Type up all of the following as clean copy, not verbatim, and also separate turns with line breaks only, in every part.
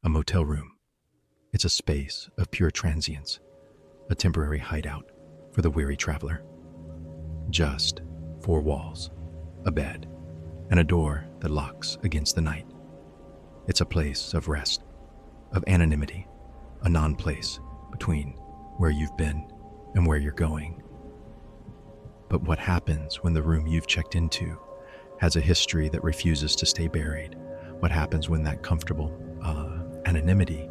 A motel room. It's a space of pure transience, a temporary hideout for the weary traveler. Just four walls, a bed, and a door that locks against the night. It's a place of rest, of anonymity, a non-place between where you've been and where you're going. But what happens when the room you've checked into has a history that refuses to stay buried? What happens when that comfortable anonymity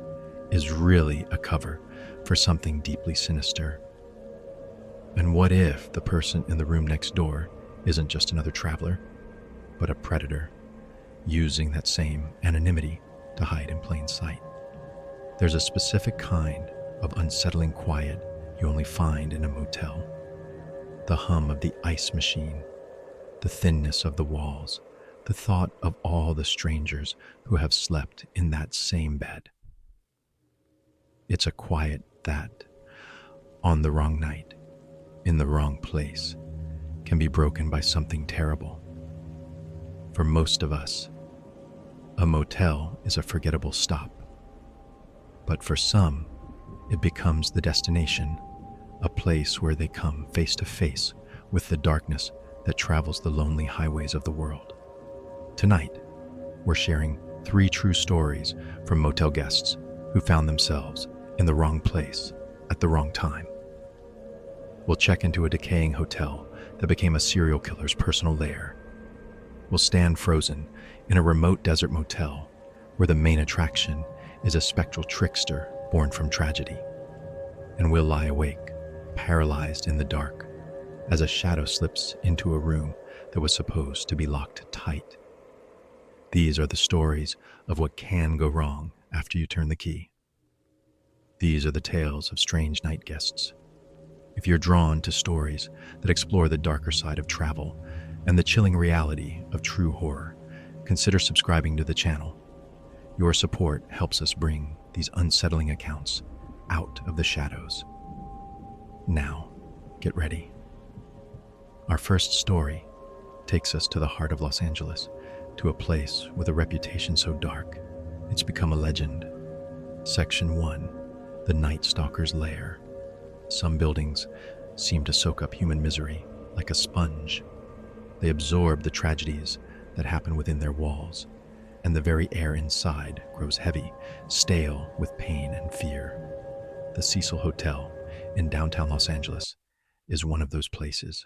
is really a cover for something deeply sinister? And what if the person in the room next door isn't just another traveler, but a predator, using that same anonymity to hide in plain sight? There's a specific kind of unsettling quiet you only find in a motel. The hum of the ice machine, the thinness of the walls, the thought of all the strangers who have slept in that same bed. It's a quiet that, on the wrong night, in the wrong place, can be broken by something terrible. For most of us, a motel is a forgettable stop. But for some, it becomes the destination, a place where they come face to face with the darkness that travels the lonely highways of the world. Tonight, we're sharing 3 true stories from motel guests who found themselves in the wrong place at the wrong time. We'll check into a decaying hotel that became a serial killer's personal lair. We'll stand frozen in a remote desert motel where the main attraction is a spectral trickster born from tragedy. And we'll lie awake, paralyzed in the dark, as a shadow slips into a room that was supposed to be locked tight. These are the stories of what can go wrong after you turn the key. These are the tales of strange night guests. If you're drawn to stories that explore the darker side of travel and the chilling reality of true horror, consider subscribing to the channel. Your support helps us bring these unsettling accounts out of the shadows. Now, get ready. Our first story takes us to the heart of Los Angeles, to a place with a reputation so dark, it's become a legend. Section 1, the Night Stalker's Lair. Some buildings seem to soak up human misery like a sponge. They absorb the tragedies that happen within their walls, and the very air inside grows heavy, stale with pain and fear. The Cecil Hotel in downtown Los Angeles is one of those places.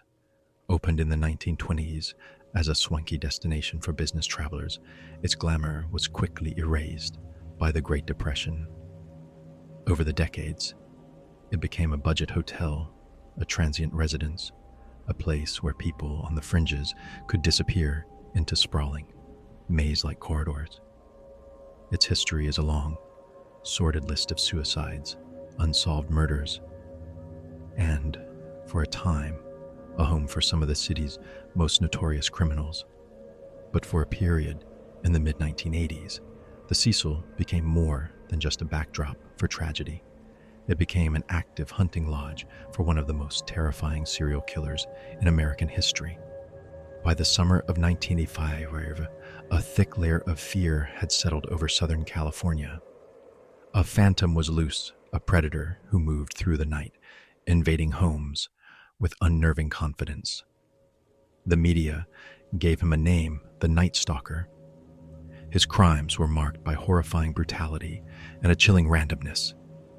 Opened in the 1920s as a swanky destination for business travelers, its glamour was quickly erased by the Great Depression. Over the decades, it became a budget hotel, a transient residence, a place where people on the fringes could disappear into sprawling, maze-like corridors. Its history is a long, sordid list of suicides, unsolved murders, and, for a time, a home for some of the city's most notorious criminals. But for a period in the mid-1980s, the Cecil became more than just a backdrop for tragedy. It became an active hunting lodge for one of the most terrifying serial killers in American history. By the summer of 1985, a thick layer of fear had settled over Southern California. A phantom was loose, a predator who moved through the night, invading homes with unnerving confidence. The media gave him a name, the Night Stalker. His crimes were marked by horrifying brutality and a chilling randomness.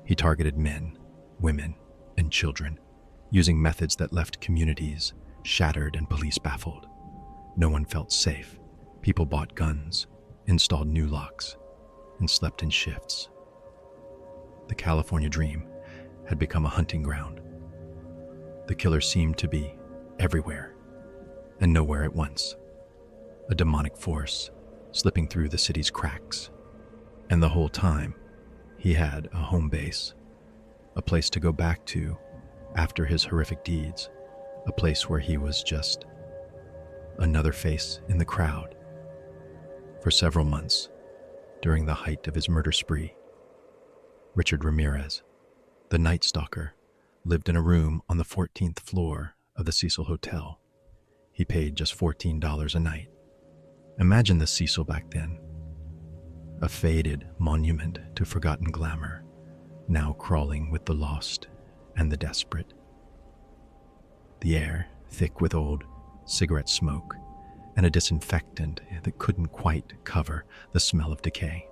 He targeted men, women, and children, using methods that left communities shattered and police baffled. No one felt safe. People bought guns, installed new locks, and slept in shifts. The California dream had become a hunting ground. The killer seemed to be everywhere and nowhere at once, a demonic force slipping through the city's cracks. And the whole time, he had a home base, a place to go back to after his horrific deeds, a place where he was just another face in the crowd. For several months, during the height of his murder spree, Richard Ramirez, the Night Stalker, lived in a room on the 14th floor of the Cecil Hotel. He paid just $14 a night. Imagine the Cecil back then. a faded monument to forgotten glamour, now crawling with the lost and the desperate. The air thick with old cigarette smoke and a disinfectant that couldn't quite cover the smell of decay.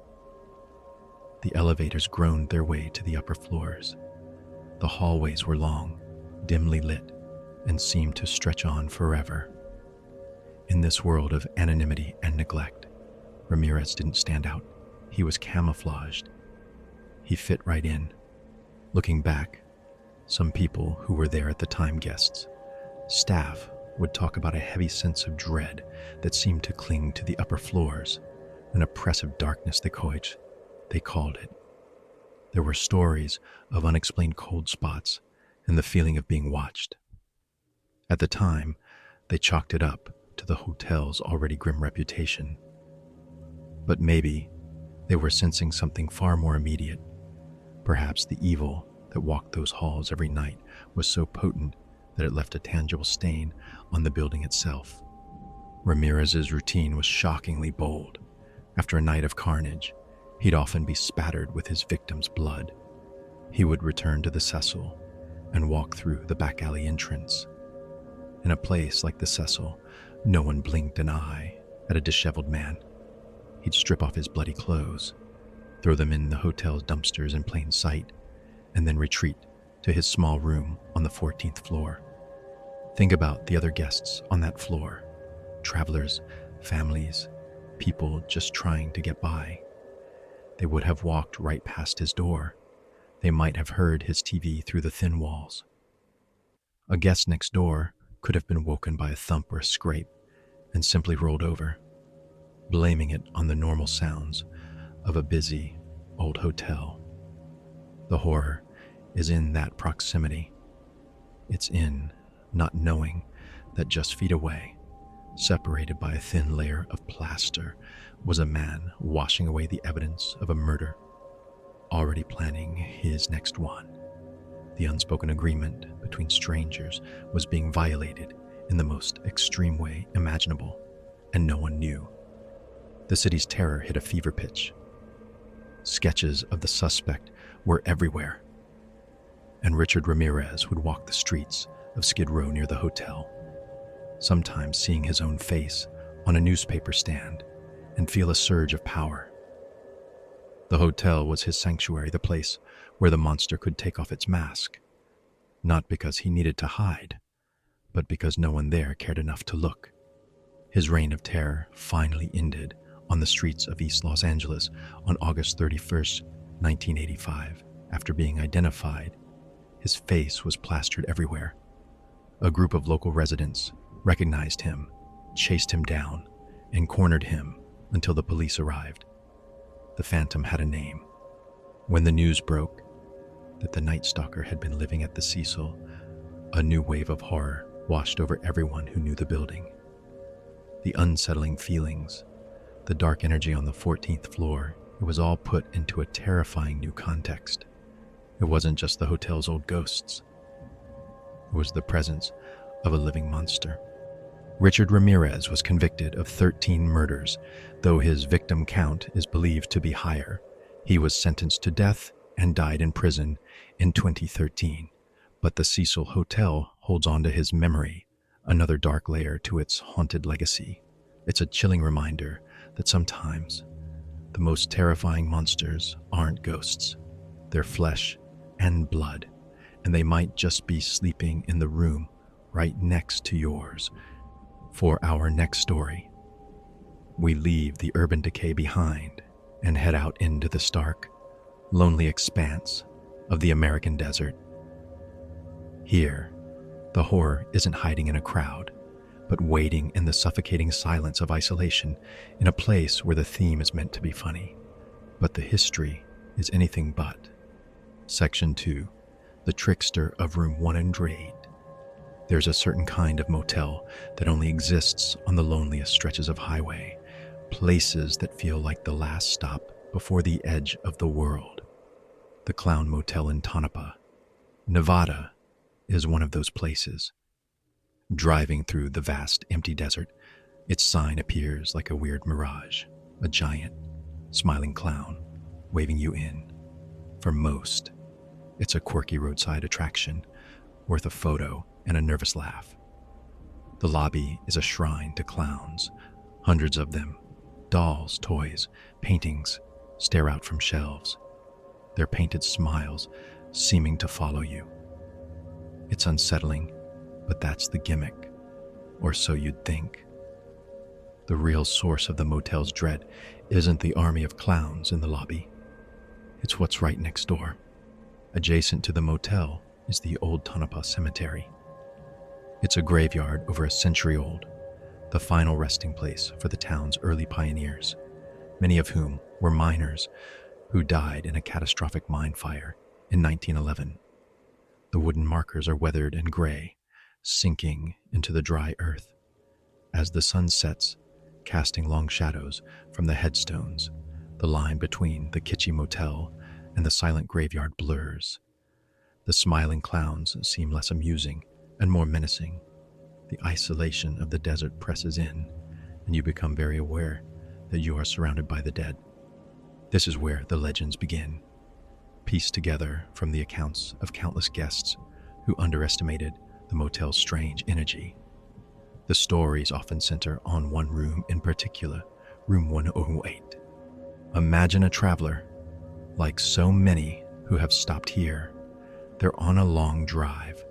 The elevators groaned their way to the upper floors. The hallways were long, dimly lit, and seemed to stretch on forever. In this world of anonymity and neglect, Ramirez didn't stand out. He was camouflaged. He fit right in. Looking back, some people who were there at the time, guests, staff, would talk about a heavy sense of dread that seemed to cling to the upper floors, an oppressive darkness they called it. There were stories of unexplained cold spots and the feeling of being watched. At the time, they chalked it up to the hotel's already grim reputation. But maybe they were sensing something far more immediate. Perhaps the evil that walked those halls every night was so potent that it left a tangible stain on the building itself. Ramirez's routine was shockingly bold. After a night of carnage, he'd often be spattered with his victim's blood. He would return to the Cecil and walk through the back alley entrance. In a place like the Cecil, no one blinked an eye at a disheveled man. He'd strip off his bloody clothes, throw them in the hotel's dumpsters in plain sight, and then retreat to his small room on the 14th floor. Think about the other guests on that floor. Travelers, families, people just trying to get by. They would have walked right past his door. They might have heard his TV through the thin walls. A guest next door could have been woken by a thump or a scrape and simply rolled over, blaming it on the normal sounds of a busy old hotel. The horror is in that proximity. It's in not knowing that just feet away, separated by a thin layer of plaster, was a man washing away the evidence of a murder, already planning his next one. The unspoken agreement between strangers was being violated in the most extreme way imaginable, and no one knew. The city's terror hit a fever pitch. Sketches of the suspect were everywhere, and Richard Ramirez would walk the streets of Skid Row near the hotel, sometimes seeing his own face on a newspaper stand and feel a surge of power. The hotel was his sanctuary, the place where the monster could take off its mask, not because he needed to hide, but because no one there cared enough to look. His reign of terror finally ended on the streets of East Los Angeles on August 31st, 1985. After being identified, his face was plastered everywhere. A group of local residents recognized him, chased him down, and cornered him until the police arrived. The Phantom had a name. When the news broke that the Night Stalker had been living at the Cecil, a new wave of horror washed over everyone who knew the building. The unsettling feelings, the dark energy on the 14th floor, it was all put into a terrifying new context. It wasn't just the hotel's old ghosts. It was the presence of a living monster. Richard Ramirez was convicted of 13 murders, though his victim count is believed to be higher. He was sentenced to death and died in prison in 2013. But the Cecil Hotel holds on to his memory, another dark layer to its haunted legacy. It's a chilling reminder that sometimes the most terrifying monsters aren't ghosts. They're flesh and blood, and they might just be sleeping in the room right next to yours. For our next story, we leave the urban decay behind and head out into the stark, lonely expanse of the American desert. Here, the horror isn't hiding in a crowd, but waiting in the suffocating silence of isolation in a place where the theme is meant to be funny, but the history is anything but. Section 2, The Trickster of Room 108. There's a certain kind of motel that only exists on the loneliest stretches of highway, places that feel like the last stop before the edge of the world. The Clown Motel in Tonopah, Nevada, is one of those places. Driving through the vast, empty desert, its sign appears like a weird mirage, a giant, smiling clown waving you in. For most, it's a quirky roadside attraction worth a photo and a nervous laugh. The lobby is a shrine to clowns. Hundreds of them, dolls, toys, paintings, stare out from shelves, their painted smiles seeming to follow you. It's unsettling, but that's the gimmick, or so you'd think. The real source of the motel's dread isn't the army of clowns in the lobby. It's what's right next door. Adjacent to the motel is the old Tonopah Cemetery. It's a graveyard over a century old, the final resting place for the town's early pioneers, many of whom were miners who died in a catastrophic mine fire in 1911. The wooden markers are weathered and gray, sinking into the dry earth. As the sun sets, casting long shadows from the headstones, the line between the kitschy motel and the silent graveyard blurs. The smiling clowns seem less amusing and more menacing. The isolation of the desert presses in, and you become very aware that you are surrounded by the dead. This is where the legends begin, pieced together from the accounts of countless guests who underestimated the motel's strange energy. The stories often center on one room in particular, room 108. Imagine a traveler, like so many who have stopped here. They're on a long drive,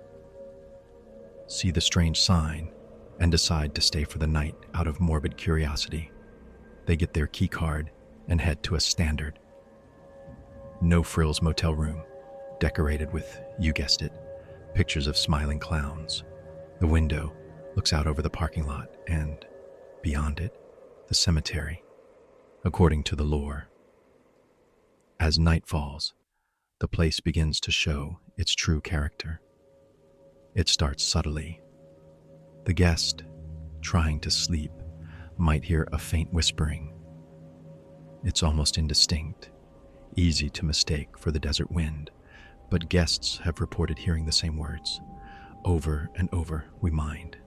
see the strange sign, and decide to stay for the night out of morbid curiosity. They get their key card and head to a standard no-frills motel room, decorated with, you guessed it, pictures of smiling clowns. The window looks out over the parking lot and, beyond it, the cemetery, according to the lore. As night falls, the place begins to show its true character. It starts subtly. The guest, trying to sleep, might hear a faint whispering. It's almost indistinct, easy to mistake for the desert wind, but guests have reported hearing the same words. Over and over, we mind.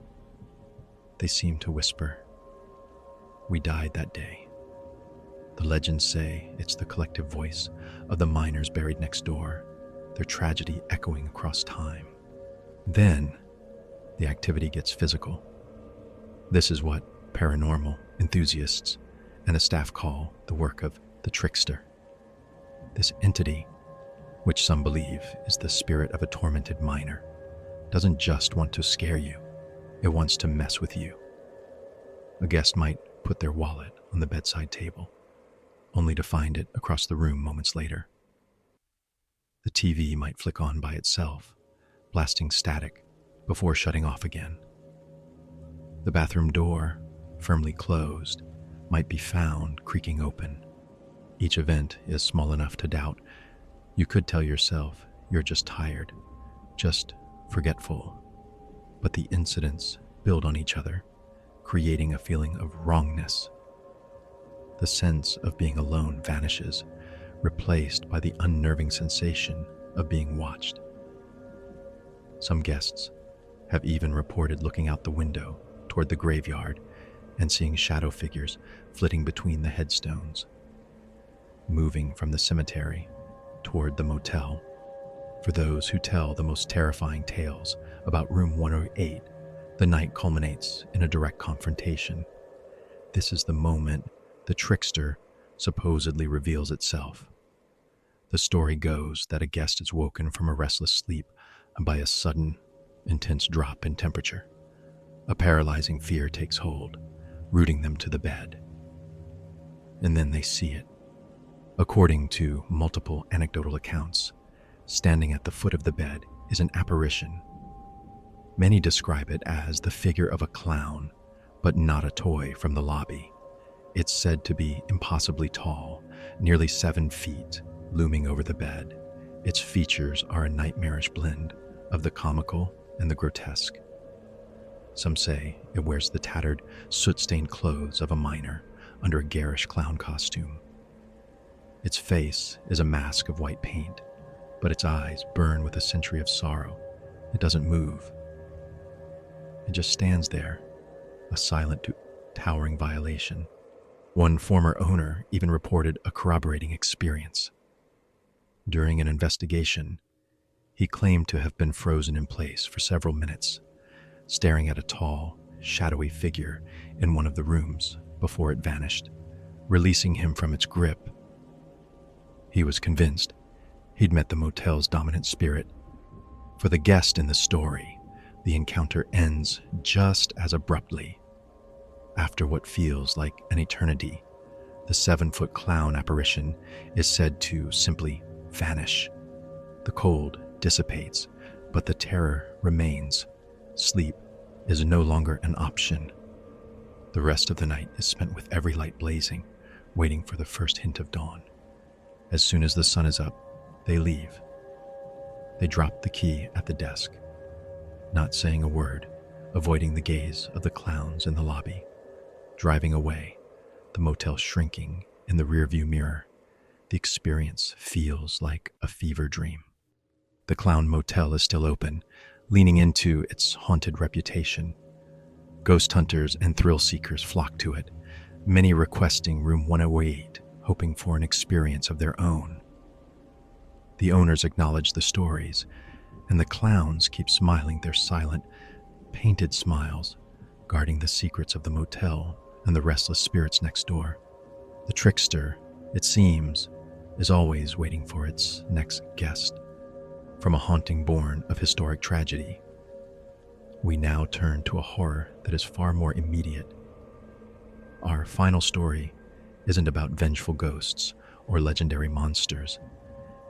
They seem to whisper, "We died that day." The legends say it's the collective voice of the miners buried next door, their tragedy echoing across time. Then, the activity gets physical. This is what paranormal enthusiasts and the staff call the work of the trickster. This entity, which some believe is the spirit of a tormented miner, doesn't just want to scare you, it wants to mess with you. A guest might put their wallet on the bedside table, only to find it across the room moments later. The TV might flick on by itself, blasting static before shutting off again. The bathroom door, firmly closed, might be found creaking open. Each event is small enough to doubt. You could tell yourself you're just tired, just forgetful. But the incidents build on each other, creating a feeling of wrongness. The sense of being alone vanishes, replaced by the unnerving sensation of being watched. Some guests have even reported looking out the window toward the graveyard and seeing shadow figures flitting between the headstones, moving from the cemetery toward the motel. For those who tell the most terrifying tales about room 108, the night culminates in a direct confrontation. This is the moment the trickster supposedly reveals itself. The story goes that a guest is woken from a restless sleep by a sudden, intense drop in temperature. A paralyzing fear takes hold, rooting them to the bed. And then they see it. According to multiple anecdotal accounts, standing at the foot of the bed is an apparition. Many describe it as the figure of a clown, but not a toy from the lobby. It's said to be impossibly tall, nearly 7 feet, looming over the bed. Its features are a nightmarish blend of the comical and the grotesque. Some say it wears the tattered, soot-stained clothes of a miner under a garish clown costume. Its face is a mask of white paint, but its eyes burn with a century of sorrow. It doesn't move. It just stands there, a silent, towering violation. One former owner even reported a corroborating experience. During an investigation, he claimed to have been frozen in place for several minutes, staring at a tall, shadowy figure in one of the rooms before it vanished, releasing him from its grip. He was convinced he'd met the motel's dominant spirit. For the guest in the story, the encounter ends just as abruptly. After what feels like an eternity, the 7-foot clown apparition is said to simply vanish. The cold dissipates, but the terror remains. Sleep is no longer an option. The rest of the night is spent with every light blazing, waiting for the first hint of dawn. As soon as the sun is up, they leave. They drop the key at the desk, not saying a word, avoiding the gaze of the clowns in the lobby. Driving away, the motel shrinking in the rearview mirror, the experience feels like a fever dream. The clown motel is still open, leaning into its haunted reputation. Ghost hunters and thrill seekers flock to it, many requesting room 108, hoping for an experience of their own. The owners acknowledge the stories, and the clowns keep smiling their silent, painted smiles, guarding the secrets of the motel and the restless spirits next door. The trickster, it seems, is always waiting for its next guest. From a haunting born of historic tragedy, we now turn to a horror that is far more immediate. Our final story isn't about vengeful ghosts or legendary monsters.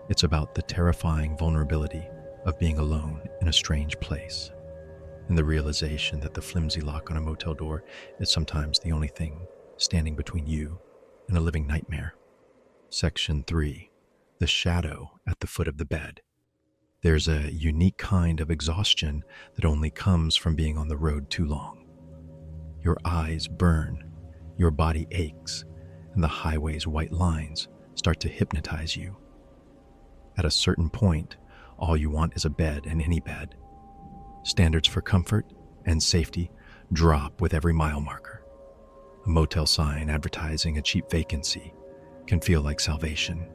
It's about the terrifying vulnerability of being alone in a strange place, and the realization that the flimsy lock on a motel door is sometimes the only thing standing between you and a living nightmare. Section 3. The shadow at the foot of the bed. There's a unique kind of exhaustion that only comes from being on the road too long. Your eyes burn, your body aches, and the highway's white lines start to hypnotize you. At a certain point, all you want is a bed, and any bed. Standards for comfort and safety drop with every mile marker. A motel sign advertising a cheap vacancy can feel like salvation.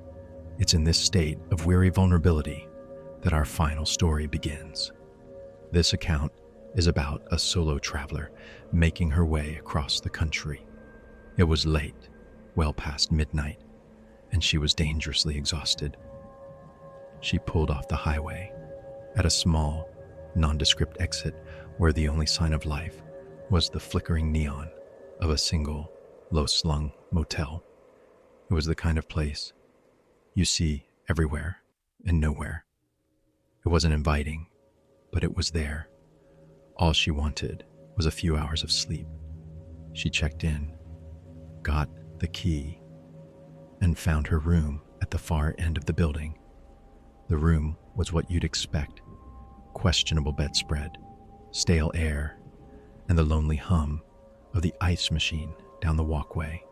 It's in this state of weary vulnerability that our final story begins. This account is about a solo traveler making her way across the country. It was late, well past midnight, and she was dangerously exhausted. She pulled off the highway at a small, nondescript exit where the only sign of life was the flickering neon of a single, low-slung motel. It was the kind of place you see everywhere and nowhere. It wasn't inviting, but it was there. All she wanted was a few hours of sleep. She checked in, got the key, and found her room at the far end of the building. The room was what you'd expect: questionable bedspread, stale air, and the lonely hum of the ice machine down the walkway.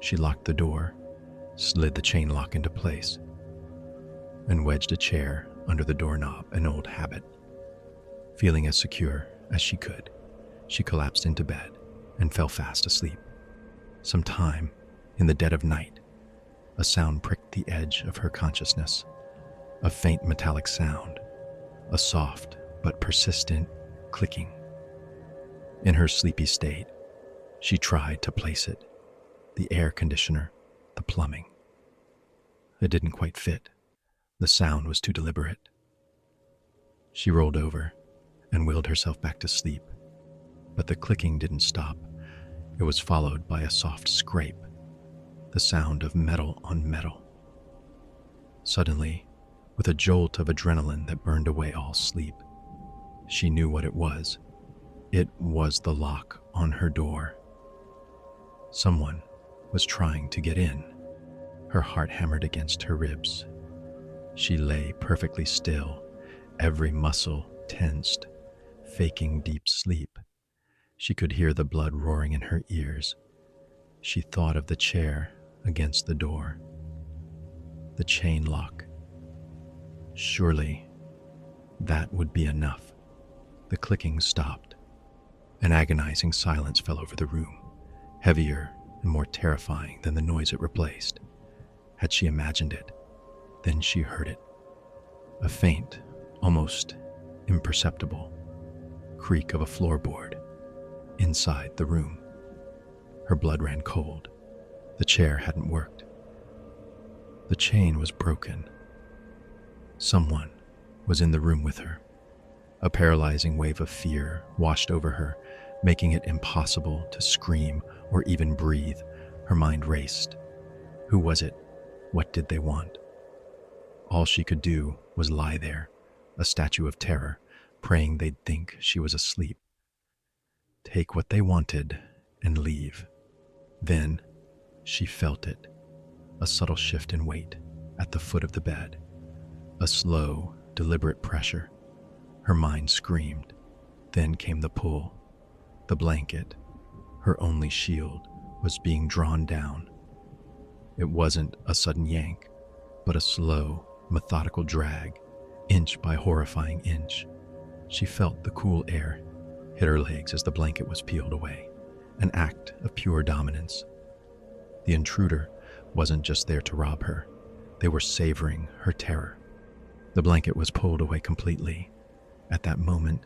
She locked the door, slid the chain lock into place, and wedged a chair under the doorknob, an old habit. Feeling as secure as she could, she collapsed into bed and fell fast asleep. Sometime in the dead of night, a sound pricked the edge of her consciousness. A faint metallic sound, a soft but persistent clicking. In her sleepy state, she tried to place it: the air conditioner, the plumbing. It didn't quite fit. The sound was too deliberate. She rolled over and willed herself back to sleep, but the clicking didn't stop. It was followed by a soft scrape, the sound of metal on metal. Suddenly, with a jolt of adrenaline that burned away all sleep, she knew what it was. It was the lock on her door. Someone was trying to get in. Her heart hammered against her ribs. She lay perfectly still, every muscle tensed, faking deep sleep. She could hear the blood roaring in her ears. She thought of the chair against the door, the chain lock. Surely that would be enough. The clicking stopped. An agonizing silence fell over the room, heavier and more terrifying than the noise it replaced. Had she imagined it? Then she heard it. A faint, almost imperceptible creak of a floorboard inside the room. Her blood ran cold. The chair hadn't worked. The chain was broken. Someone was in the room with her. A paralyzing wave of fear washed over her, making it impossible to scream or even breathe. Her mind raced. Who was it? What did they want? All she could do was lie there, a statue of terror, praying they'd think she was asleep. Take what they wanted and leave. Then she felt it, a subtle shift in weight at the foot of the bed, a slow, deliberate pressure. Her mind screamed. Then came the pull. The blanket, her only shield, was being drawn down. It wasn't a sudden yank, but a slow, methodical drag, inch by horrifying inch. She felt the cool air hit her legs as the blanket was peeled away, an act of pure dominance. The intruder wasn't just there to rob her. They were savoring her terror. The blanket was pulled away completely. At that moment,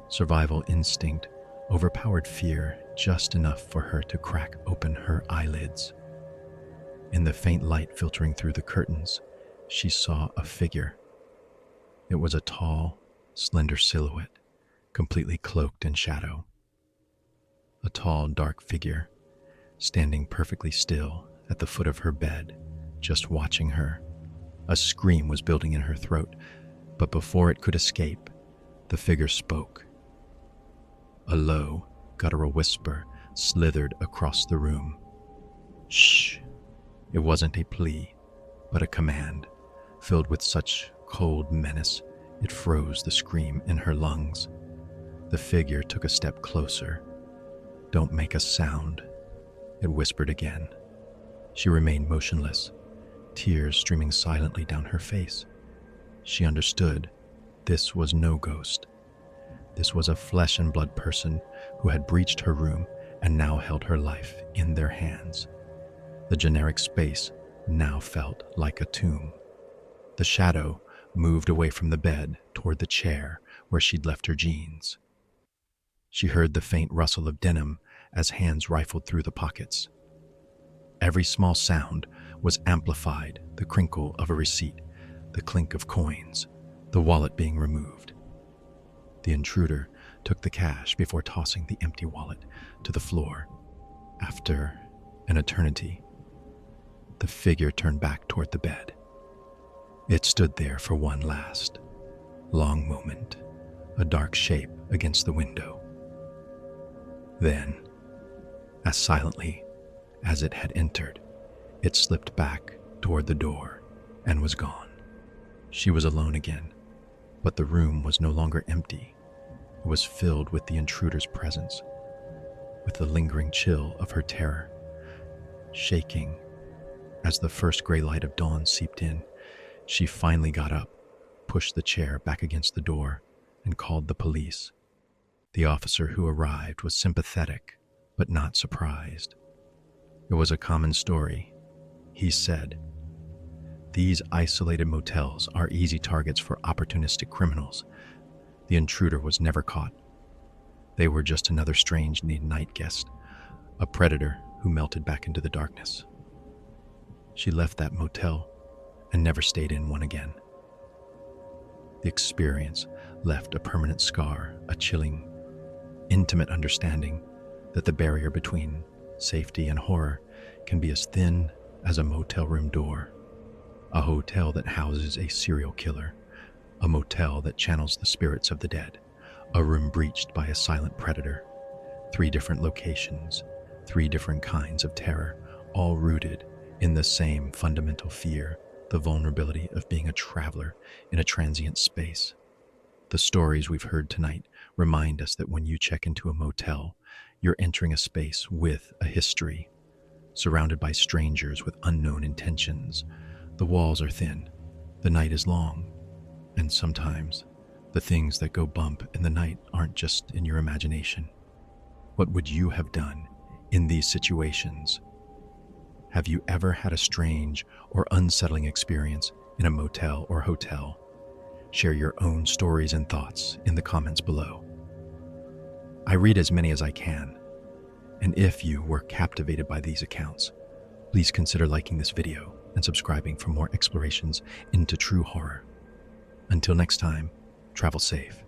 survival instinct overpowered fear just enough for her to crack open her eyelids. In the faint light filtering through the curtains, she saw a figure. It was a tall, slender silhouette, completely cloaked in shadow. A tall, dark figure, standing perfectly still at the foot of her bed, just watching her. A scream was building in her throat, but before it could escape, the figure spoke. A low, guttural whisper slithered across the room. Shh! It wasn't a plea, but a command, filled with such cold menace it froze the scream in her lungs. The figure took a step closer. Don't make a sound, it whispered again. She remained motionless, tears streaming silently down her face. She understood this was no ghost. This was a flesh and blood person who had breached her room and now held her life in their hands. The generic space now felt like a tomb. The shadow moved away from the bed toward the chair where she'd left her jeans. She heard the faint rustle of denim as hands rifled through the pockets. Every small sound was amplified: the crinkle of a receipt, the clink of coins, the wallet being removed. The intruder took the cash before tossing the empty wallet to the floor. After an eternity, the figure turned back toward the bed. It stood there for one last, long moment, a dark shape against the window. Then, as silently as it had entered, it slipped back toward the door and was gone. She was alone again, but the room was no longer empty. It was filled with the intruder's presence, with the lingering chill of her terror. Shaking as the first gray light of dawn seeped in, she finally got up, pushed the chair back against the door, and called the police. The officer who arrived was sympathetic, but not surprised. It was a common story. He said, "These isolated motels are easy targets for opportunistic criminals. The intruder was never caught. They were just another strange night guest, a predator who melted back into the darkness." She left that motel and never stayed in one again. The experience left a permanent scar, a chilling, intimate understanding that the barrier between safety and horror can be as thin as a motel room door. A hotel that houses a serial killer, a motel that channels the spirits of the dead, a room breached by a silent predator. 3 different locations, 3 different kinds of terror, all rooted in the same fundamental fear, the vulnerability of being a traveler in a transient space. The stories we've heard tonight remind us that when you check into a motel, you're entering a space with a history, surrounded by strangers with unknown intentions. The walls are thin, the night is long, and sometimes the things that go bump in the night aren't just in your imagination. What would you have done in these situations? Have you ever had a strange or unsettling experience in a motel or hotel? Share your own stories and thoughts in the comments below. I read as many as I can, and if you were captivated by these accounts, please consider liking this video and subscribing for more explorations into true horror. Until next time, travel safe